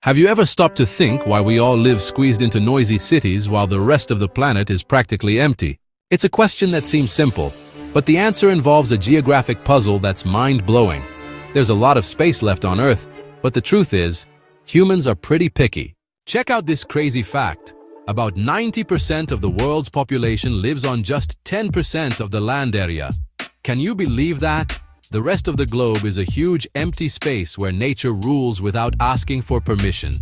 Have you ever stopped to think why we all live squeezed into noisy cities while the rest of the planet is practically empty? It's a question that seems simple, but the answer involves a geographic puzzle that's mind-blowing. There's a lot of space left on Earth, but the truth is, humans are pretty picky. Check out this crazy fact. About 90% of the world's population lives on just 10% of the land area. Can you believe that? The rest of the globe is a huge empty space where nature rules without asking for permission.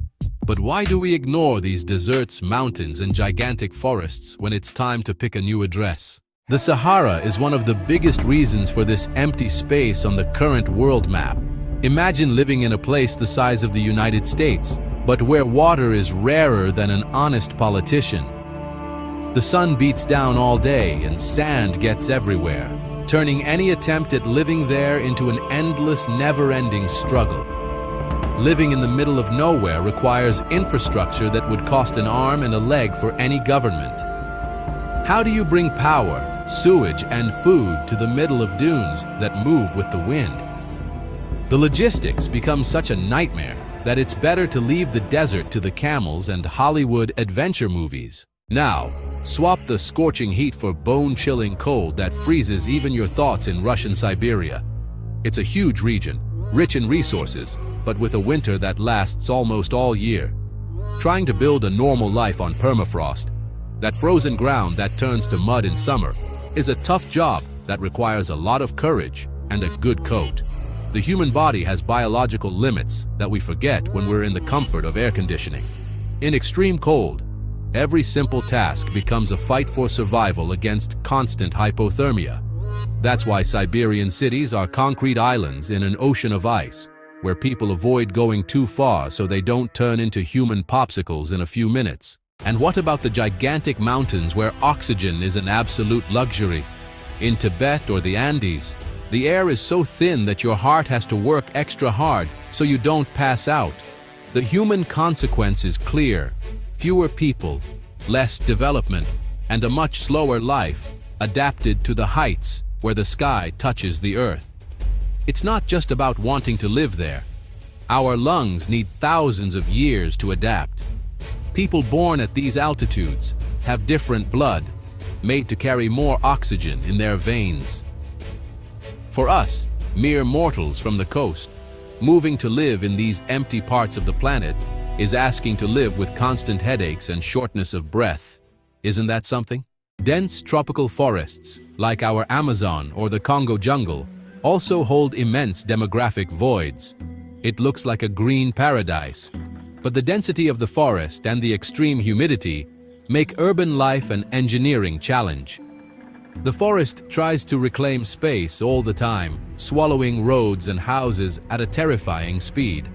But why do we ignore these deserts, mountains, and gigantic forests when it's time to pick a new address? The Sahara is one of the biggest reasons for this empty space on the current world map. Imagine living in a place the size of the United States, but where water is rarer than an honest politician. The sun beats down all day and sand gets everywhere, turning any attempt at living there into an endless, never-ending struggle. Living in the middle of nowhere requires infrastructure that would cost an arm and a leg for any government. How do you bring power, sewage, and food to the middle of dunes that move with the wind? The logistics become such a nightmare that it's better to leave the desert to the camels and Hollywood adventure movies. Now, swap the scorching heat for bone-chilling cold that freezes even your thoughts in Russian Siberia. It's a huge region, rich in resources, but with a winter that lasts almost all year. Trying to build a normal life on permafrost, that frozen ground that turns to mud in summer, is a tough job that requires a lot of courage and a good coat. The human body has biological limits that we forget when we're in the comfort of air conditioning. In extreme cold, every simple task becomes a fight for survival against constant hypothermia. That's why Siberian cities are concrete islands in an ocean of ice, where people avoid going too far so they don't turn into human popsicles in a few minutes. And what about the gigantic mountains where oxygen is an absolute luxury? In Tibet or the Andes, the air is so thin that your heart has to work extra hard so you don't pass out. The human consequence is clear. Fewer people, less development, and a much slower life adapted to the heights where the sky touches the earth. It's not just about wanting to live there. Our lungs need thousands of years to adapt. People born at these altitudes have different blood, made to carry more oxygen in their veins. For us, mere mortals from the coast, moving to live in these empty parts of the planet is asking to live with constant headaches and shortness of breath. Isn't that something? Dense tropical forests, like our Amazon or the Congo jungle, also hold immense demographic voids. It looks like a green paradise, but the density of the forest and the extreme humidity make urban life an engineering challenge. The forest tries to reclaim space all the time, swallowing roads and houses at a terrifying speed.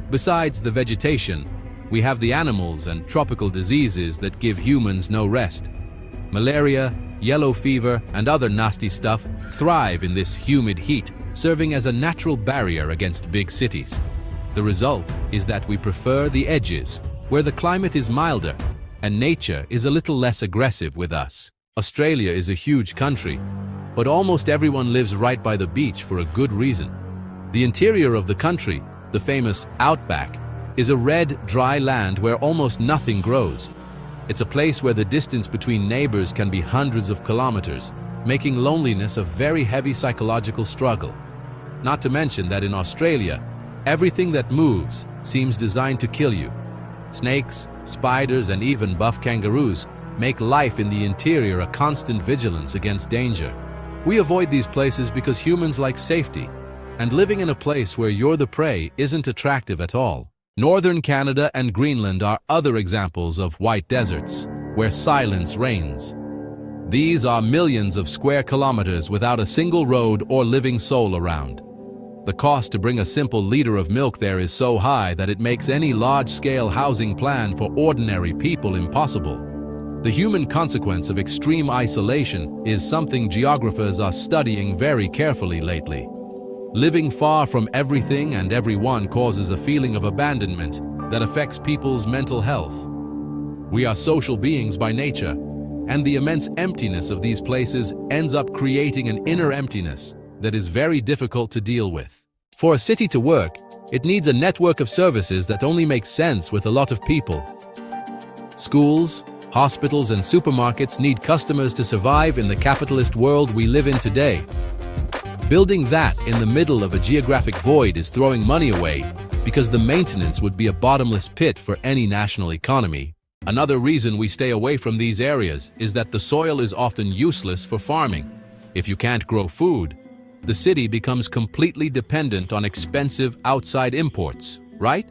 Besides the vegetation, we have the animals and tropical diseases that give humans no rest. Malaria, yellow fever, and other nasty stuff thrive in this humid heat, serving as a natural barrier against big cities. The result is that we prefer the edges, where the climate is milder and nature is a little less aggressive with us. Australia is a huge country, but almost everyone lives right by the beach for a good reason. The interior of the country, the famous outback, is a red, dry land where almost nothing grows. It's a place where the distance between neighbors can be hundreds of kilometers, making loneliness a very heavy psychological struggle. Not to mention that in Australia, everything that moves seems designed to kill you. Snakes, spiders, and even buff kangaroos make life in the interior a constant vigilance against danger. We avoid these places because humans like safety, and living in a place where you're the prey isn't attractive at all. Northern Canada and Greenland are other examples of white deserts, where silence reigns. These are millions of square kilometers without a single road or living soul around. The cost to bring a simple liter of milk there is so high that it makes any large-scale housing plan for ordinary people impossible. The human consequence of extreme isolation is something geographers are studying very carefully lately. Living far from everything and everyone causes a feeling of abandonment that affects people's mental health. We are social beings by nature, and the immense emptiness of these places ends up creating an inner emptiness that is very difficult to deal with. For a city to work, It needs a network of services that only makes sense with a lot of people. Schools, hospitals, and supermarkets need customers to survive in the capitalist world we live in today. Building that in the middle of a geographic void is throwing money away, because the maintenance would be a bottomless pit for any national economy. Another reason we stay away from these areas is that the soil is often useless for farming. If you can't grow food, the city becomes completely dependent on expensive outside imports, right?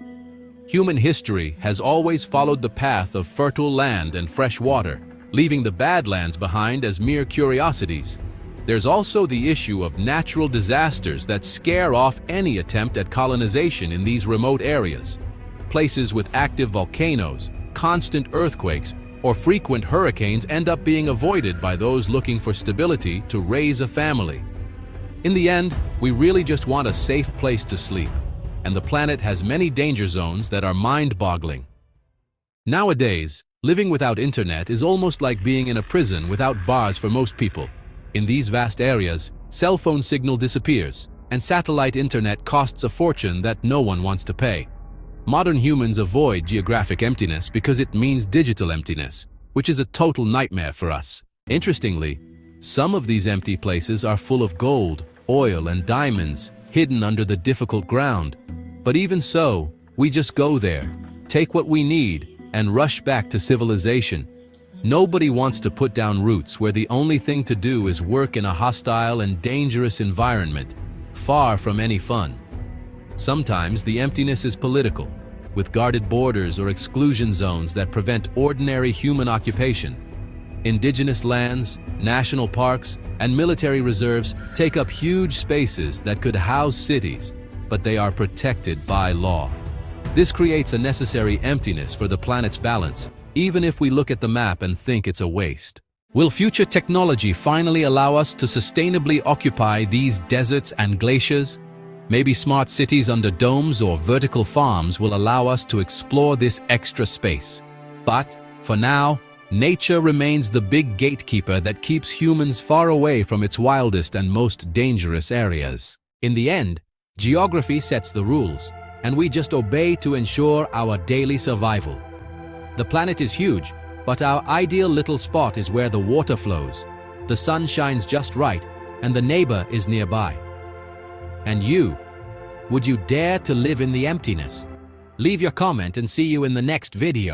Human history has always followed the path of fertile land and fresh water, leaving the badlands behind as mere curiosities. There's also the issue of natural disasters that scare off any attempt at colonization in these remote areas. Places with active volcanoes, constant earthquakes, or frequent hurricanes end up being avoided by those looking for stability to raise a family. In the end, we really just want a safe place to sleep, and the planet has many danger zones that are mind-boggling. Nowadays, living without internet is almost like being in a prison without bars for most people. In these vast areas, cell phone signal disappears, and satellite internet costs a fortune that no one wants to pay. Modern humans avoid geographic emptiness because it means digital emptiness, which is a total nightmare for us. Interestingly, some of these empty places are full of gold, oil, and diamonds hidden under the difficult ground. But even so, we just go there, take what we need, and rush back to civilization. Nobody wants to put down roots where the only thing to do is work in a hostile and dangerous environment, far from any fun. Sometimes the emptiness is political, with guarded borders or exclusion zones that prevent ordinary human occupation. Indigenous lands, national parks, and military reserves take up huge spaces that could house cities, but they are protected by law. This creates a necessary emptiness for the planet's balance, even if we look at the map and think it's a waste. Will future technology finally allow us to sustainably occupy these deserts and glaciers? Maybe smart cities under domes or vertical farms will allow us to explore this extra space. But, for now, nature remains the big gatekeeper that keeps humans far away from its wildest and most dangerous areas. In the end, geography sets the rules, and we just obey to ensure our daily survival. The planet is huge, but our ideal little spot is where the water flows, the sun shines just right, and the neighbor is nearby. And you, would you dare to live in the emptiness? Leave your comment and see you in the next video.